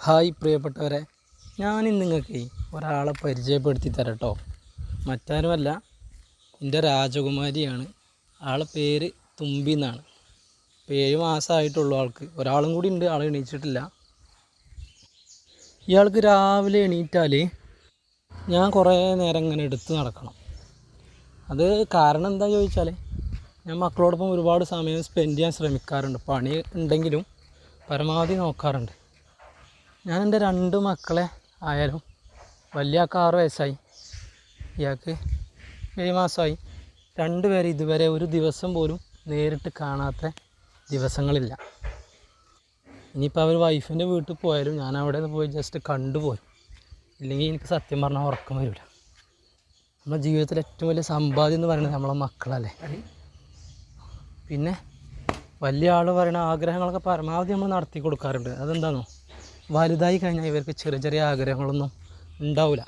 Hi പ്രിയപ്പെട്ടവരെ, ഞാനിന്ന് നിങ്ങൾക്ക് ഒരാളെ പരിചയപ്പെടുത്തി തരാം കേട്ടോ. മറ്റാരുമല്ല, എൻ്റെ രാജകുമാരിയാണ്. ആളെ പേര് തുമ്പി എന്നാണ്. 7 മാസമായിട്ടുള്ളൂ ആൾക്ക്. ഒരാളും കൂടി ഉണ്ട്, ആൾ എണീച്ചിട്ടില്ല. ഇയാൾക്ക് രാവിലെ എണീറ്റാൽ ഞാൻ കുറേ നേരം ഇങ്ങനെ എടുത്ത് നടക്കണം. അത് കാരണം എന്താ ചോദിച്ചാൽ, ഞാൻ മക്കളോടൊപ്പം ഒരുപാട് സമയം സ്പെൻഡ് ചെയ്യാൻ ശ്രമിക്കാറുണ്ട്. പണി ഉണ്ടെങ്കിലും പരമാവധി നോക്കാറുണ്ട്. ഞാൻ എൻ്റെ 2 മക്കളെ ആയാലും, വലിയ ആൾക്ക് 6 വയസ്സായി, ഇയാൾക്ക് 7 മാസമായി. 2 പേരെ ഇതുവരെ ഒരു ദിവസം പോലും നേരിട്ട് കാണാത്ത ദിവസങ്ങളില്ല. ഇനിയിപ്പോൾ അവർ വൈഫിൻ്റെ വീട്ടിൽ പോയാലും ഞാൻ അവിടെ നിന്ന് പോയി ജസ്റ്റ് കണ്ടുപോരും. ഇല്ലെങ്കിൽ എനിക്ക് സത്യം പറഞ്ഞാൽ ഉറക്കം വരില്ല. നമ്മുടെ ജീവിതത്തിൽ ഏറ്റവും വലിയ സമ്പാദ്യം എന്ന് പറയുന്നത് നമ്മളെ മക്കളല്ലേ. പിന്നെ വലിയ ആൾ പറയുന്ന ആഗ്രഹങ്ങളൊക്കെ പരമാവധി നമ്മൾ നടത്തി കൊടുക്കാറുണ്ട്. അതെന്താണോ, വലുതായി കഴിഞ്ഞാൽ ഇവർക്ക് ചെറിയ ചെറിയ ആഗ്രഹങ്ങളൊന്നും ഉണ്ടാവില്ല.